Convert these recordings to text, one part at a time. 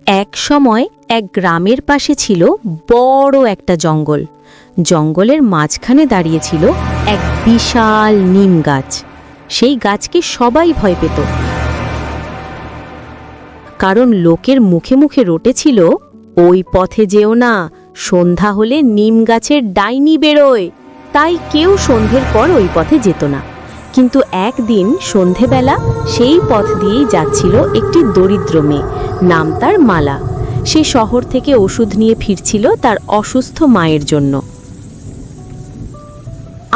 এক সময় এক গ্রামের পাশে ছিল বড় একটা জঙ্গল। জঙ্গলের মাঝখানে দাঁড়িয়েছিল এক বিশাল নিম গাছ। সেই গাছকে সবাই ভয় পেত, কারণ লোকের মুখে মুখে রটেছিল, ওই পথে যেও না, সন্ধ্যা হলে নিম গাছের ডাইনি বেরোয়। তাই কেউ সন্ধ্যের পর ওই পথে যেত না। কিন্তু একদিন সন্ধেবেলা সেই পথ দিয়েই যাচ্ছিল একটি দরিদ্র মেয়ে, নাম তার মালা। সে শহর থেকে ওষুধ নিয়ে ফিরছিল তার অসুস্থ মায়ের জন্য।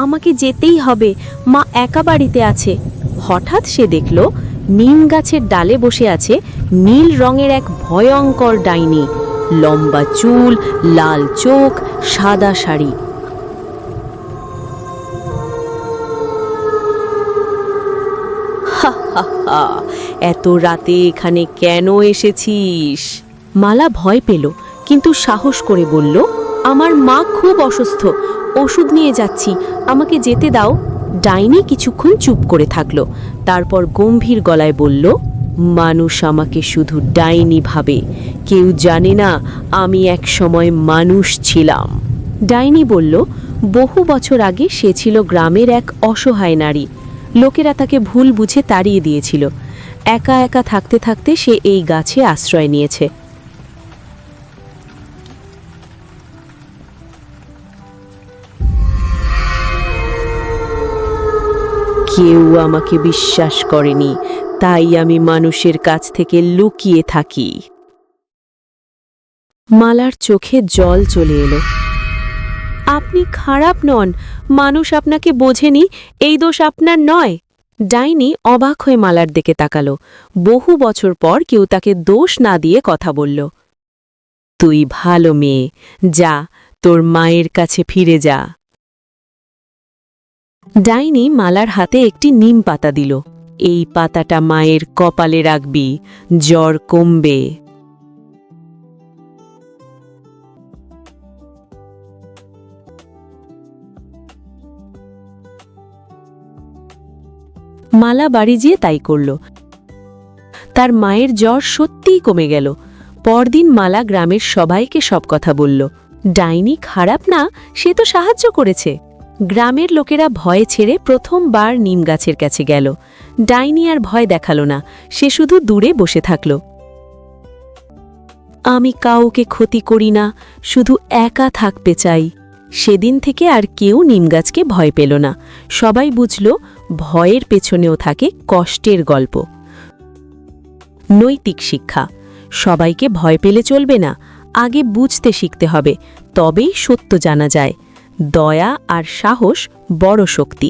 আমাকে যেতেই হবে, মা একা বাড়িতে আছে। হঠাৎ সে দেখল নিম গাছের ডালে বসে আছে নীল রঙের এক ভয়ঙ্কর ডাইনি। লম্বা চুল, লাল চোখ, সাদা শাড়ি। এত রাতে এখানে কেন এসেছিস? মালা ভয় পেল, কিন্তু সাহস করে বলল, আমার মা খুব অসুস্থ, ওষুধ নিয়ে যাচ্ছি, আমাকে যেতে দাও। ডাইনি কিছুক্ষণ চুপ করে থাকলো, তারপর গম্ভীর গলায় বলল, মানুষ আমাকে শুধু ডাইনি ভাবে, কেউ জানে না আমি এক সময় মানুষ ছিলাম। ডাইনি বলল, বহু বছর আগে সে ছিল গ্রামের এক অসহায় নারী। লোকেরা তাকে ভুল বুঝে তাড়িয়ে দিয়েছিল। একা একা থাকতে থাকতে সে এই গাছে আশ্রয় নিয়েছে। কেউ আমাকে বিশ্বাস করেনি, তাই আমি মানুষের কাছ থেকে লুকিয়ে থাকি। মালার চোখে জল চলে এলো। আপনি খারাপ নন, মানুষ আপনাকে বোঝেনি, এই দোষ আপনার নয়। ডাইনি অবাক হয়ে মালার দিকে তাকালো। বহু বছর পর কেউ তাকে দোষ না দিয়ে কথা বলল। তুই ভালো মেয়ে, যা তোর মায়ের কাছে ফিরে যা। ডাইনি মালার হাতে একটি নিম পাতা দিল। এই পাতাটা মায়ের কপালে রাখবি, জ্বর কমবে। মালা বাড়ি যেয়ে তাই করল। তার মায়ের জ্বর সত্যিই কমে গেল। পরদিন মালা গ্রামের সবাইকে সব কথা বলল। ডাইনি খারাপ না, সে তো সাহায্য করেছে। গ্রামের লোকেরা ভয় ছেড়ে প্রথমবার নিম গাছের কাছে গেল। ডাইনি আর ভয় দেখালো না, সে শুধু দূরে বসে থাকল। আমি কাউকে ক্ষতি করি না, শুধু একা থাকতে চাই। সেদিন থেকে আর কেউ নিম গাছকে ভয় পেল না। সবাই বুঝল, ভয়ের পেছনেও থাকে কষ্টের গল্প। নৈতিক শিক্ষা: সবাইকে ভয় পেলে চলবে না, আগে বুঝতে শিখতে হবে, তবেই সত্য জানা যায়। দয়া আর সাহস বড় শক্তি।